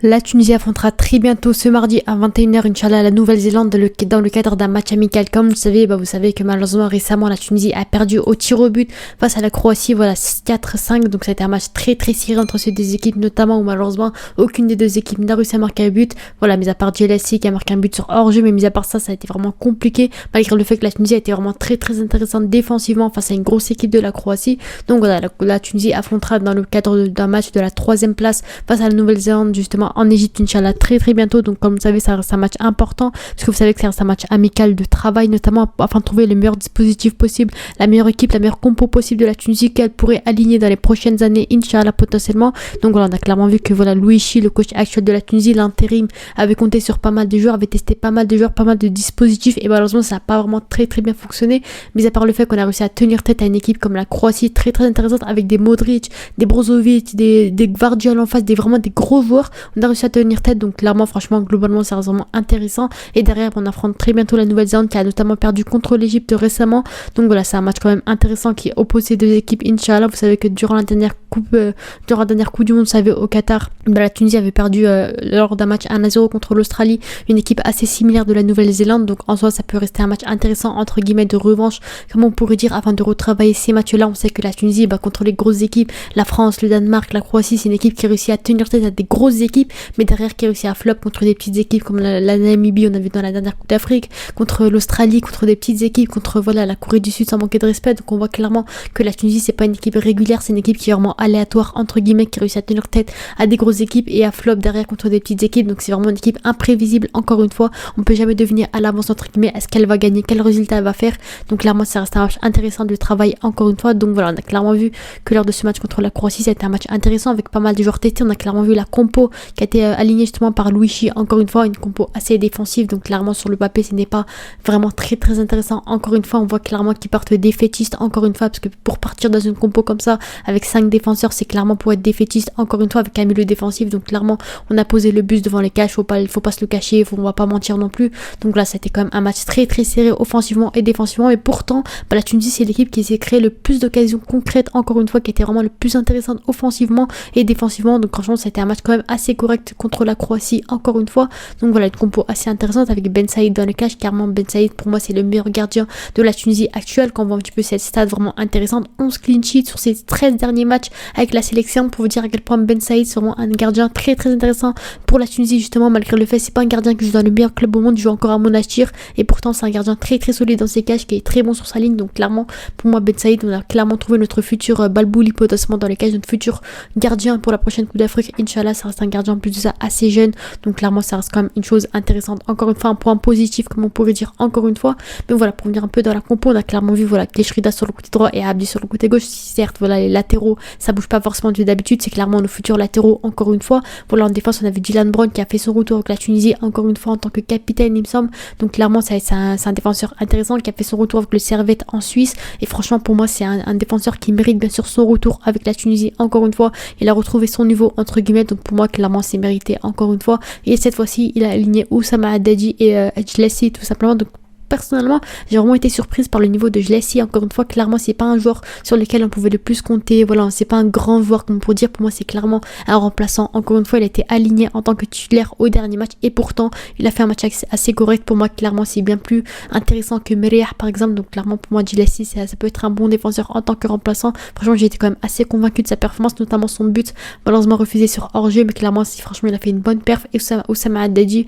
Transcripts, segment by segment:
La Tunisie affrontera très bientôt ce mardi à 21h, Inch'Allah, la Nouvelle-Zélande dans le cadre d'un match amical. Comme vous savez que malheureusement récemment la Tunisie a perdu au tir au but face à la Croatie, voilà 4-5. Donc c'était un match très très serré entre ces deux équipes, notamment où malheureusement aucune des deux équipes n'a réussi à marquer un but. Voilà, mis à part Djelassi qui a marqué un but sur hors-jeu, mais mis à part ça, ça a été vraiment compliqué malgré le fait que la Tunisie a été vraiment très très intéressante défensivement face à une grosse équipe de la Croatie. Donc voilà, la Tunisie affrontera dans le cadre d'un match de la 3e place face à la Nouvelle-Zélande justement en Égypte, Inch'Allah, très très bientôt. Donc comme vous savez, ça reste un match important parce que vous savez que ça reste un match amical de travail, notamment afin de trouver le meilleur dispositif possible, la meilleure équipe, la meilleure compo possible de la Tunisie qu'elle pourrait aligner dans les prochaines années, Inch'Allah, potentiellement. Donc voilà, on a clairement vu que voilà, Louis Chi, le coach actuel de la Tunisie, l'intérim, avait compté sur pas mal de joueurs, avait testé pas mal de joueurs, pas mal de dispositifs, et malheureusement ça n'a pas vraiment très très bien fonctionné, mis à part le fait qu'on a réussi à tenir tête à une équipe comme la Croatie, très très intéressante, avec des Modric, des Brozovic, des Gvardiol en face, vraiment des gros joueurs. On a réussi à tenir tête, donc clairement, franchement, globalement, c'est vraiment intéressant. Et derrière, on affronte très bientôt la Nouvelle-Zélande qui a notamment perdu contre l'Égypte récemment. Donc voilà, c'est un match quand même intéressant qui oppose ces deux équipes, Inch'Allah. Vous savez que durant la dernière Coupe du Monde, vous savez, au Qatar, la Tunisie avait perdu lors d'un match 1-0 contre l'Australie, une équipe assez similaire de la Nouvelle-Zélande. Donc en soi, ça peut rester un match intéressant, entre guillemets, de revanche, comme on pourrait dire, afin de retravailler ces matchs-là. On sait que la Tunisie, contre les grosses équipes, la France, le Danemark, la Croatie, c'est une équipe qui réussit à tenir tête à des grosses équipes, mais derrière qui réussit à flop contre des petites équipes comme la Namibie, on a vu dans la dernière Coupe d'Afrique, contre l'Australie, contre des petites équipes, contre voilà la Corée du Sud, sans manquer de respect. Donc on voit clairement que la Tunisie, c'est pas une équipe régulière, c'est une équipe qui est vraiment aléatoire, entre guillemets, qui réussit à tenir tête à des grosses équipes et à flop derrière contre des petites équipes. Donc c'est vraiment une équipe imprévisible, encore une fois. On peut jamais deviner à l'avance, entre guillemets, est-ce qu'elle va gagner, quel résultat elle va faire. Donc clairement, ça reste un match intéressant de travail, encore une fois. Donc voilà, on a clairement vu que lors de ce match contre la Croatie, c'était un match intéressant avec pas mal de joueurs testés. On a clairement vu la compo qui a été alignée justement par Louis Chi, encore une fois, une compo assez défensive. Donc clairement, sur le papier, ce n'est pas vraiment très très intéressant. Encore une fois, on voit clairement qu'ils partent défaitistes, encore une fois, parce que pour partir dans une compo comme ça avec 5 défenseurs, c'est clairement pour être défaitiste, encore une fois, avec un milieu défensif. Donc clairement, on a posé le bus devant les cages, faut pas se le cacher, on va pas mentir non plus. Donc là, c'était quand même un match très très serré offensivement et défensivement, et pourtant la Tunisie, c'est l'équipe qui s'est créé le plus d'occasions concrètes, encore une fois, qui était vraiment le plus intéressante offensivement et défensivement. Donc franchement, c'était un match quand même assez correct contre la Croatie, encore une fois. Donc voilà, une compo assez intéressante avec Ben Saïd dans le cage. Clairement, Ben Saïd, pour moi, c'est le meilleur gardien de la Tunisie actuelle. Quand on voit un petit peu cette stat vraiment intéressante, 11 clean sheets sur ses 13 derniers matchs avec la sélection, pour vous dire à quel point Ben Saïd, c'est vraiment un gardien très très intéressant pour la Tunisie, justement, malgré le fait c'est pas un gardien qui joue dans le meilleur club au monde, il joue encore à Monastir, et pourtant c'est un gardien très très solide dans ses cages, qui est très bon sur sa ligne. Donc clairement, pour moi, Ben Saïd, on a clairement trouvé notre futur Balbouli potentiellement dans les cages, notre futur gardien pour la prochaine Coupe d'Afrique, Inch'Allah. Ça reste un gardien en plus de ça assez jeune, donc clairement ça reste quand même une chose intéressante, encore une fois, un point positif comme on pourrait dire, encore une fois. Mais voilà, pour venir un peu dans la compo, on a clairement vu voilà Keshrida sur le côté droit et Abdi sur le côté gauche. Certes, voilà, les latéraux, ça bouge pas forcément d'habitude, c'est clairement nos futurs latéraux, encore une fois. Voilà, en défense, on a vu Dylan Brown qui a fait son retour avec la Tunisie, encore une fois en tant que capitaine, il me semble. Donc clairement, c'est un défenseur intéressant qui a fait son retour avec le Servette en Suisse, et franchement, pour moi, c'est un défenseur qui mérite bien sûr son retour avec la Tunisie, encore une fois. Il a retrouvé son niveau, entre guillemets, donc pour moi, clairement, c'est mérité, encore une fois. Et cette fois-ci, il a aligné Oussama Haddadi et Djelassi, tout simplement. Donc personnellement, j'ai vraiment été surprise par le niveau de Djelassi. Encore une fois, clairement, c'est pas un joueur sur lequel on pouvait le plus compter. Voilà, c'est pas un grand joueur, comme pour dire. Pour moi, c'est clairement un remplaçant. Encore une fois, il a été aligné en tant que titulaire au dernier match, et pourtant, il a fait un match assez correct. Pour moi, clairement, c'est bien plus intéressant que Merih, par exemple. Donc clairement, pour moi, Djelassi, ça peut être un bon défenseur en tant que remplaçant. Franchement, j'ai été quand même assez convaincu de sa performance, notamment son but malheureusement refusé sur hors-jeu, mais clairement, franchement, il a fait une bonne perf. Et Oussama Haddadi,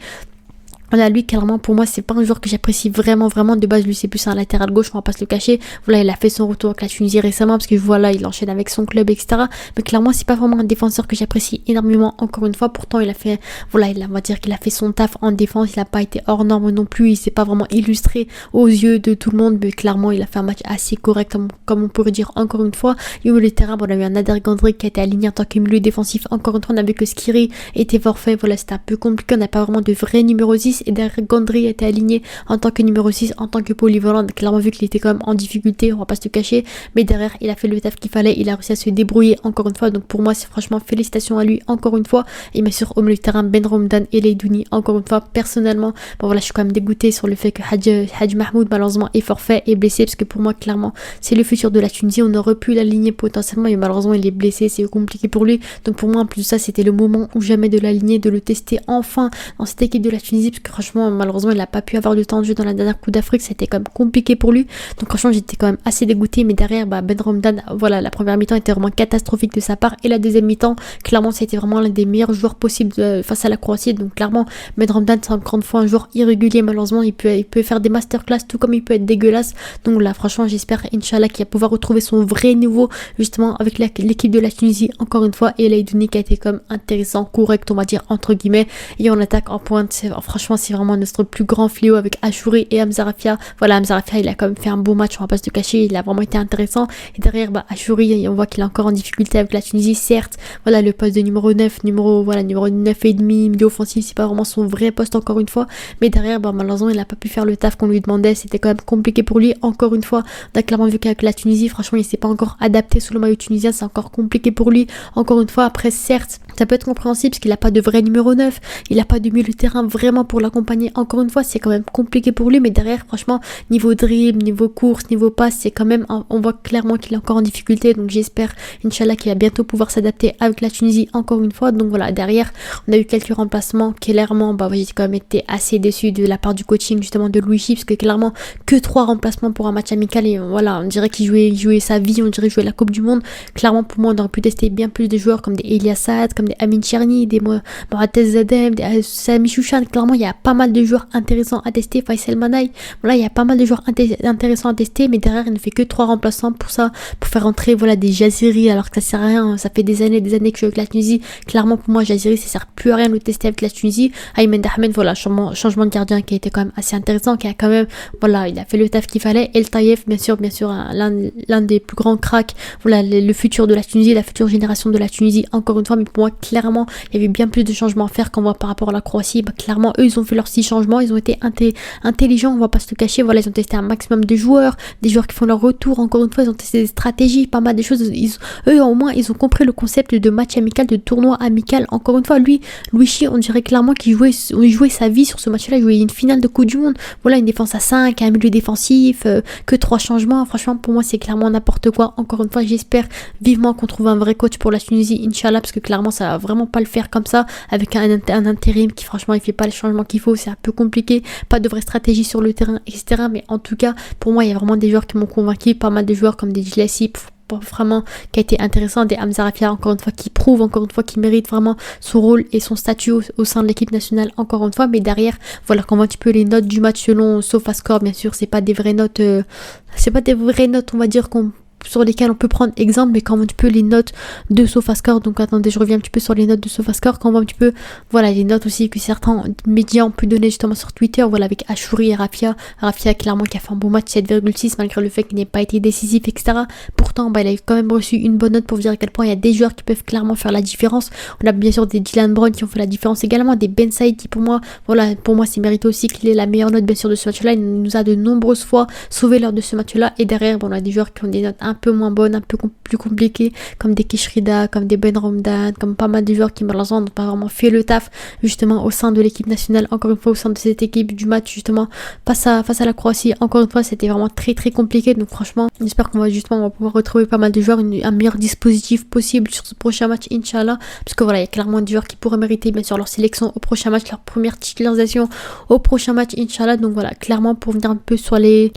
voilà, lui, clairement, pour moi, c'est pas un joueur que j'apprécie vraiment, vraiment. De base, lui, c'est plus un latéral gauche, on va pas se le cacher. Voilà, il a fait son retour avec la Tunisie récemment, parce que voilà, il enchaîne avec son club, etc. Mais clairement, c'est pas vraiment un défenseur que j'apprécie énormément, encore une fois. Pourtant, il a fait, voilà, on va dire qu'il a fait son taf en défense. Il a pas été hors norme non plus. Il s'est pas vraiment illustré aux yeux de tout le monde, mais clairement, il a fait un match assez correct, comme on pourrait dire, encore une fois. Et au milieu de terrain, on a eu un Nader Gandri qui a été aligné en tant que milieu défensif. Encore une fois, on a vu que Skiri était forfait. Voilà, c'était un peu compliqué. On n'a pas vraiment de vrai numéro 10. 6 et derrière Gondry était aligné en tant que numéro 6, en tant que polyvalent, clairement vu qu'il était quand même en difficulté, on va pas se le cacher, mais derrière il a fait le taf qu'il fallait, il a réussi à se débrouiller encore une fois, donc pour moi c'est franchement félicitations à lui encore une fois, et bien sûr au milieu de terrain Ben Romdan et Leidouni encore une fois. Personnellement bon voilà, je suis quand même dégoûtée sur le fait que Hadj Mahmoud malheureusement est forfait et blessé, parce que pour moi clairement c'est le futur de la Tunisie, on aurait pu l'aligner potentiellement, mais malheureusement il est blessé, c'est compliqué pour lui, donc pour moi en plus de ça c'était le moment ou jamais de l'aligner, de le tester enfin dans cette équipe de la Tunisie, parce que franchement malheureusement il n'a pas pu avoir du temps de jeu dans la dernière Coupe d'Afrique, c'était quand même compliqué pour lui, donc franchement j'étais quand même assez dégoûtée, mais derrière Ben Romdan, voilà, la première mi-temps était vraiment catastrophique de sa part, et la deuxième mi-temps clairement c'était vraiment l'un des meilleurs joueurs possibles face à la Croatie, donc clairement Ben Romdan c'est encore une fois un joueur irrégulier, malheureusement il peut faire des masterclass tout comme il peut être dégueulasse, donc là franchement j'espère Inch'Allah qu'il va pouvoir retrouver son vrai niveau justement avec l'équipe de la Tunisie encore une fois, et Leidouni qui a été comme intéressant, correct on va dire entre guillemets, et en attaque en pointe franchement c'est vraiment notre plus grand fléau avec Achouri et Hamza Rafia. Voilà, Hamza Rafia il a quand même fait un beau match, on va pas se le cacher, il a vraiment été intéressant, et derrière Achouri on voit qu'il est encore en difficulté avec la Tunisie, certes voilà, le poste de numéro 9 et demi, milieu offensif, c'est pas vraiment son vrai poste encore une fois, mais derrière malheureusement il a pas pu faire le taf qu'on lui demandait, c'était quand même compliqué pour lui encore une fois. On a clairement vu qu'avec la Tunisie franchement il s'est pas encore adapté sous le maillot tunisien, c'est encore compliqué pour lui encore une fois. Après certes ça peut être compréhensible parce qu'il n'a pas de vrai numéro 9, il n'a pas de milieu de terrain vraiment pour l'accompagner, encore une fois c'est quand même compliqué pour lui, mais derrière franchement niveau dribble, niveau course, niveau passe, c'est quand même on voit clairement qu'il est encore en difficulté, donc j'espère Inch'Allah qu'il va bientôt pouvoir s'adapter avec la Tunisie encore une fois. Donc voilà, derrière on a eu quelques remplacements, clairement j'ai quand même été assez déçu de la part du coaching justement de Louis Chips, parce que clairement que 3 remplacements pour un match amical, et voilà on dirait qu'il jouait sa vie, on dirait qu'il jouait la Coupe du Monde. Clairement pour moi on aurait pu tester bien plus de joueurs comme des Elias Saad, comme des Amin Cherny, des Moratez Zadem, des Sami Chouchan. Clairement il y a pas mal de joueurs intéressants à tester, Faisal Manaï, voilà il y a pas mal de joueurs intéressants à tester, mais derrière il ne fait que 3 remplaçants pour ça, pour faire entrer voilà des Jaziri, alors que ça sert à rien, ça fait des années que je joue avec la Tunisie. Clairement pour moi Jaziri ça sert plus à rien de le tester avec la Tunisie. Ayman Ahmed, voilà, changement de gardien qui a été quand même assez intéressant, qui a quand même voilà il a fait le taf qu'il fallait. El Taïef bien sûr l'un des plus grands cracks, voilà le futur de la Tunisie, la future génération de la Tunisie encore une fois, mais pour moi clairement il y avait bien plus de changements à faire qu'on voit par rapport à la Croatie. Clairement eux ils ont fait leurs 6 changements, ils ont été intelligents, on va pas se le cacher, voilà ils ont testé un maximum de joueurs, des joueurs qui font leur retour, encore une fois ils ont testé des stratégies, pas mal de choses, eux au moins ils ont compris le concept de match amical, de tournoi amical. Encore une fois Louis on dirait clairement qu'il jouait sa vie sur ce match-là, il jouait une finale de Coupe du Monde, voilà une défense à 5, un milieu défensif, que 3 changements, franchement pour moi c'est clairement n'importe quoi. Encore une fois j'espère vivement qu'on trouve un vrai coach pour la Tunisie Inch'Allah, parce que clairement ça va vraiment pas le faire comme ça avec un intérim qui franchement il fait pas les changements qu'il faut, c'est un peu compliqué, pas de vraie stratégie sur le terrain etc. Mais en tout cas pour moi il y a vraiment des joueurs qui m'ont convaincu, pas mal de joueurs comme des Djilassi vraiment qui a été intéressant, des Hamza Rafia encore une fois qui prouve encore une fois qu'il mérite vraiment son rôle et son statut au sein de l'équipe nationale encore une fois. Mais derrière voilà qu'on voit un petit peu les notes du match selon SofaScore, bien sûr c'est pas des vraies notes on va dire sur lesquels on peut prendre exemple, mais quand on voit un petit peu les notes de SofaScore, donc attendez je reviens un petit peu sur les notes de SofaScore, quand on voit un petit peu voilà les notes aussi que certains médias ont pu donner justement sur Twitter, voilà avec Achouri et Rafia clairement qui a fait un bon match 7,6 malgré le fait qu'il n'ait pas été décisif etc. Pourtant il a quand même reçu une bonne note pour vous dire à quel point il y a des joueurs qui peuvent clairement faire la différence. On a bien sûr des Dylan Brown qui ont fait la différence également, des Ben Saïd qui pour moi c'est mérité aussi qu'il ait la meilleure note bien sûr de ce match là, il nous a de nombreuses fois sauvé lors de ce match là. Et derrière on a des joueurs qui ont des notes un peu moins bonnes, un peu plus compliquées, comme des Kishrida, comme des Ben Romdan, comme pas mal de joueurs qui malheureusement n'ont pas vraiment fait le taf justement au sein de l'équipe nationale, encore une fois au sein de cette équipe du match justement face à la Croatie. Encore une fois c'était vraiment très très compliqué, donc franchement j'espère qu'on va pouvoir retrouver pas mal de joueurs, un meilleur dispositif possible sur ce prochain match Inch'Allah, parce que voilà il y a clairement des joueurs qui pourraient mériter bien sûr leur sélection au prochain match, leur première titularisation au prochain match Inch'Allah. Donc voilà clairement pour venir un peu sur les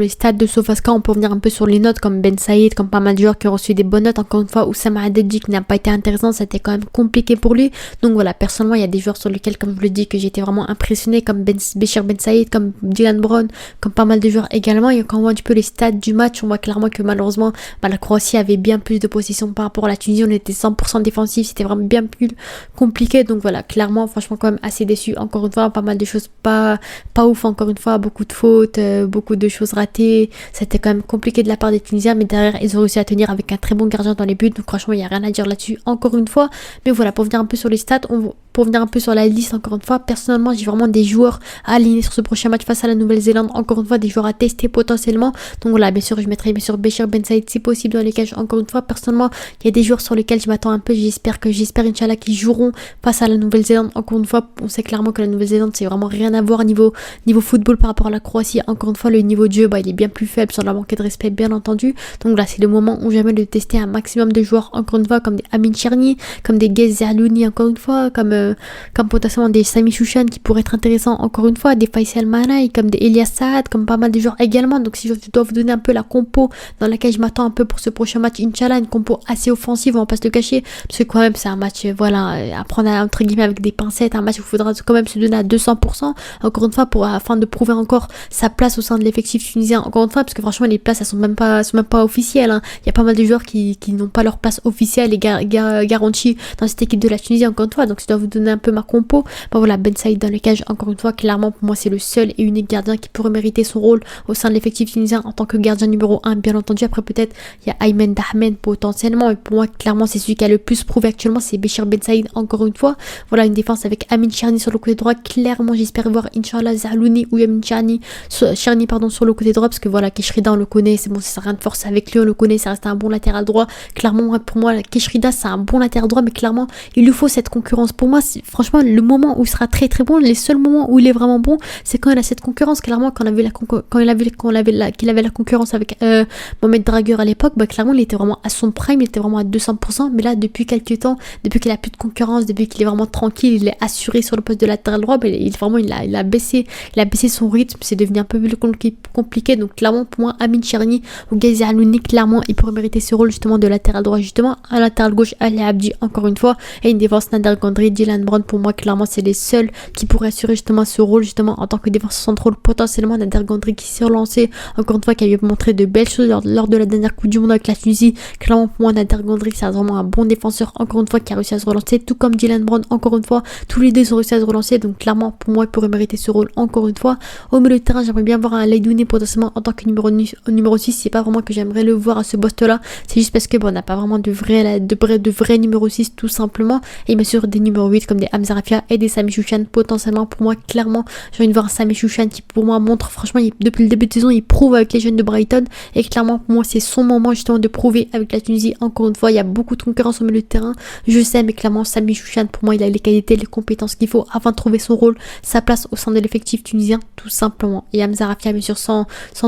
stats de SofaScore, on peut venir un peu sur les notes comme Ben Saïd, comme pas mal de joueurs qui ont reçu des bonnes notes. Encore une fois Oussama Hadedji qui n'a pas été intéressant, c'était quand même compliqué pour lui. Donc voilà personnellement il y a des joueurs sur lesquels comme je le dis que j'étais vraiment impressionné, comme Béchir Ben Saïd, comme Dylan Brown, comme pas mal de joueurs également. Et quand on voit un petit peu les stats du match, on voit clairement que malheureusement la Croatie avait bien plus de possession par rapport à la Tunisie, on était 100% défensif, c'était vraiment bien plus compliqué. Donc voilà clairement franchement quand même assez déçu, encore une fois pas mal de choses pas ouf, encore une fois beaucoup de fautes, beaucoup de choses ratées, c'était quand même compliqué de la part des Tunisiens, mais derrière ils ont réussi à tenir avec un très bon gardien dans les buts, donc franchement il n'y a rien à dire là-dessus encore une fois. Mais voilà, pour venir un peu sur les stats, pour venir un peu sur la liste encore une fois, personnellement j'ai vraiment des joueurs à aligner sur ce prochain match face à la Nouvelle-Zélande, encore une fois des joueurs à tester potentiellement. Donc voilà, bien sûr je mettrai bien sûr Béchir Ben Saïd si possible dans les cages. Encore une fois, personnellement il y a des joueurs sur lesquels je m'attends un peu, j'espère Inch'Allah qu'ils joueront face à la Nouvelle-Zélande. Encore une fois, on sait clairement que la Nouvelle-Zélande c'est vraiment rien à voir niveau football par rapport à la Croatie. Encore une fois, le niveau de jeu il est bien plus faible, sans la manquer de respect bien entendu. Donc là c'est le moment où j'aimerais de tester un maximum de joueurs, encore une fois comme des Amin Cherny, comme des Guez Zerlouni, encore une fois comme potentiellement des Sami Chouchan qui pourraient être intéressants, encore une fois des Faisal Manaï, comme des Elias Saad, comme pas mal de joueurs également. Donc si je dois vous donner un peu la compo dans laquelle je m'attends un peu pour ce prochain match, Inch'Allah, une compo assez offensive, on va pas se le cacher, parce que quand même c'est un match à prendre entre guillemets avec des pincettes, un match où il faudra quand même se donner à 200%, encore une fois afin de prouver encore sa place au sein de l'effectif tunisien, encore une fois, parce que franchement les places elles sont même pas officielles, hein. Il y a pas mal de joueurs qui n'ont pas leur place officielle et garantie dans cette équipe de la Tunisie, encore une fois. Donc si je dois vous donner un peu ma compo, voilà, Ben Saïd dans les cages, encore une fois, clairement pour moi c'est le seul et unique gardien qui pourrait mériter son rôle au sein de l'effectif tunisien en tant que gardien numéro 1, bien entendu. Après peut-être il y a Aymen Dahmen potentiellement, mais pour moi clairement c'est celui qui a le plus prouvé actuellement, c'est Béchir Ben Saïd, encore une fois. Voilà, une défense avec Amin Cherny sur le côté droit, clairement j'espère voir Inch'Allah Zerlouni ou Amin Cherny sur le côté droit, parce que voilà, Keshrida on le connaît, c'est bon, ça sert à rien de forcer avec lui, on le connaît, ça reste un bon latéral droit. Clairement pour moi Keshrida c'est un bon latéral droit, mais clairement il lui faut cette concurrence. Pour moi franchement le moment où il sera très très bon, les seuls moments où il est vraiment bon, c'est quand il a cette concurrence. Clairement quand il avait la concurrence avec Mohamed Dragueur à l'époque, clairement il était vraiment à son prime, il était vraiment à 200%. Mais là depuis quelques temps, depuis qu'il a plus de concurrence, depuis qu'il est vraiment tranquille, il est assuré sur le poste de latéral droit, il a baissé son rythme, c'est devenu un peu plus compliqué. Donc clairement pour moi Amin Cherny ou Guez Alouni, clairement il pourrait mériter ce rôle justement de latéral droit, justement à latéral gauche Ali Abdi, encore une fois, et une défense Nader Gondry, Dylan Brown. Pour moi clairement c'est les seuls qui pourraient assurer justement ce rôle, justement en tant que défenseur central. Potentiellement Nader Gondry qui s'est relancé, encore une fois, qui a montré de belles choses lors de la dernière Coupe du Monde avec la Tunisie. Clairement pour moi Nader Gondry c'est vraiment un bon défenseur, encore une fois, qui a réussi à se relancer, tout comme Dylan Brown, encore une fois, tous les deux ont réussi à se relancer. Donc clairement pour moi il pourrait mériter ce rôle, encore une fois. Au milieu de terrain j'aimerais bien voir un Leidouni potentiellement en tant que numéro 6. C'est pas vraiment que j'aimerais le voir à ce poste là, c'est juste parce que on n'a pas vraiment de vrai numéro 6 tout simplement. Et bien sûr des numéros 8 comme des Hamza Rafia et des Sami Chouchan potentiellement. Pour moi clairement j'ai envie de voir un Sami Chouchan qui pour moi montre franchement depuis le début de saison il prouve avec les jeunes de Brighton, et clairement pour moi c'est son moment justement de prouver avec la Tunisie. Encore une fois il y a beaucoup de concurrence au milieu de terrain, je sais, mais clairement Sami Chouchan pour moi il a les qualités, les compétences qu'il faut afin de trouver son rôle, sa place au sein de l'effectif tunisien tout simplement. Et Hamza Rafia bien sûr sans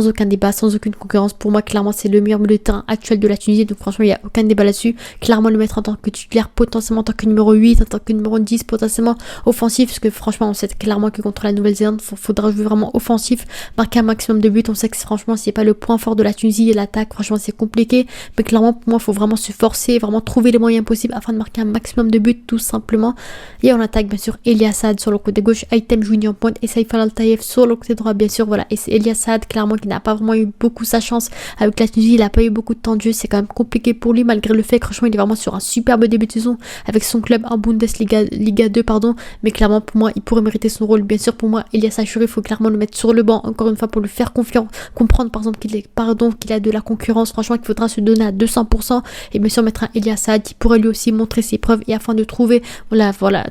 aucun débat, sans aucune concurrence, pour moi clairement c'est le meilleur milieu de terrain actuel de la Tunisie. Donc franchement il n'y a aucun débat là-dessus, clairement le mettre en tant que titulaire, potentiellement en tant que numéro 8, en tant que numéro 10 potentiellement offensif, parce que franchement on sait clairement que contre la Nouvelle-Zélande faudra jouer vraiment offensif, marquer un maximum de buts. On sait que franchement c'est pas le point fort de la Tunisie et l'attaque, franchement c'est compliqué, mais clairement pour moi il faut vraiment se forcer, vraiment trouver les moyens possibles afin de marquer un maximum de buts tout simplement. Et on attaque bien sûr Elias Saad sur le côté gauche, Aitem Jouini en pointe et Saïf Al-Taïef sur le côté droit bien sûr. Voilà, et c'est Elias Saad clairement qui n'a pas vraiment eu beaucoup sa chance avec la Tunisie, il a pas eu beaucoup de temps de jeu, c'est quand même compliqué pour lui malgré le fait que franchement il est vraiment sur un superbe début de saison avec son club en Bundesliga Liga 2 pardon. Mais clairement pour moi il pourrait mériter son rôle. Bien sûr pour moi Elias Achouri, il faut clairement le mettre sur le banc encore une fois pour lui faire confiance, comprendre par exemple qu'il a de la concurrence, franchement qu'il faudra se donner à 200%, et bien sûr mettre un Elias Saad qui pourrait lui aussi montrer ses preuves, et afin de trouver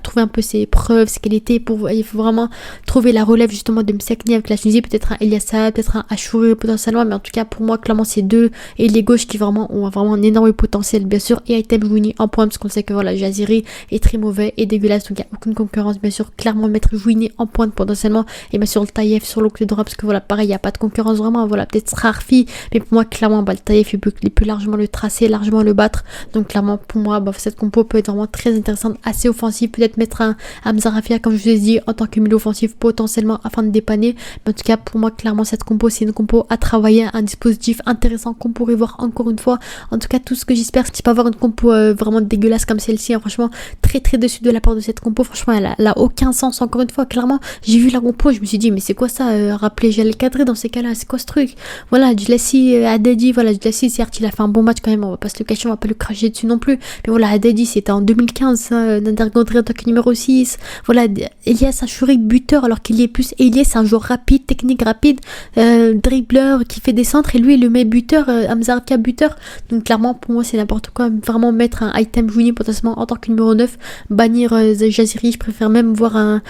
trouver un peu ses preuves, ses qualités, il faut vraiment trouver la relève justement de Msekni avec la Tunisie, peut-être un Elias Saad, peut-être un Achouri potentiellement, mais en tout cas pour moi clairement c'est deux et les gauches qui ont vraiment un énorme potentiel bien sûr, et Aitem Jouini en pointe parce qu'on sait que voilà Jaziri est très mauvais et dégueulasse, donc il n'y a aucune concurrence. Bien sûr clairement mettre Jouini en pointe potentiellement, et bien sûr le Taïef sur le côté droit parce que voilà pareil il n'y a pas de concurrence vraiment, voilà peut-être Srarfi, mais pour moi clairement le Taïef il peut largement le tracer, largement le battre. Donc clairement pour moi cette compo peut être vraiment très intéressante, assez offensive, peut-être mettre un Hamza Rafia comme je vous ai dit en tant que milieu offensif potentiellement afin de dépanner. Mais en tout cas pour moi clairement cette compo c'est une compo à travailler, un dispositif intéressant qu'on pourrait voir encore une fois. En tout cas tout ce que j'espère c'est pas avoir une compo vraiment dégueulasse comme celle-ci, hein. Franchement très très déçu de la part de cette compo, franchement elle a aucun sens. Encore une fois clairement j'ai vu la compo, je me suis dit mais c'est quoi ça, rappeler Jalel Kadri dans ces cas-là, c'est quoi ce truc. Voilà Djelasi Adedi, voilà Djelasi certes il a fait un bon match quand même, on va pas se le cacher, on va pas le cracher dessus non plus, mais voilà Adedi c'était en 2015, Nader Gondry en tant que numéro 6, voilà Elias Achouri buteur alors qu'il y est plus, et Elias c'est un joueur rapide, technique rapide, dribbleur qui fait des centres, et lui lui le meilleur buteur, Hamza buteur. Donc clairement pour moi c'est n'importe quoi, vraiment mettre un item Juni potentiellement en tant que numéro 9, bannir Jaziri. Je préfère même voir un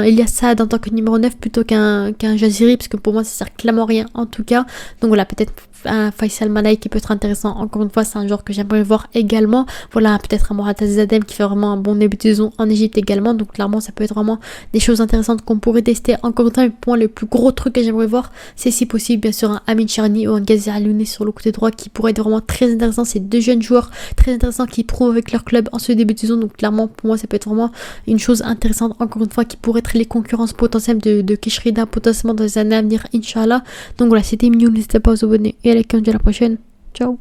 Elias Saad en tant que numéro 9 plutôt qu'un Jaziri, parce que pour moi ça sert clairement à rien en tout cas. Donc voilà, peut-être un Faisal Manaï qui peut être intéressant. Encore une fois, c'est un joueur que j'aimerais voir également. Voilà, peut-être un Morata Zadem qui fait vraiment un bon début de saison en Égypte également. Donc clairement, ça peut être vraiment des choses intéressantes qu'on pourrait tester. Encore une fois, mais pour moi, le plus gros truc que j'aimerais voir, c'est si possible, bien sûr, un Amin Charni ou un Ghazi Alouni sur le côté droit qui pourrait être vraiment très intéressant. C'est deux jeunes joueurs très intéressants qui prouvent avec leur club en ce début de saison. Donc clairement, pour moi, ça peut être vraiment une chose intéressante. Encore une fois, qui pourrait être les concurrences potentielles de Keshrida potentiellement dans les années à venir, Inch'Allah. Donc voilà, c'était Mignon. N'hésitez pas à vous abonner et à la prochaine. Ciao.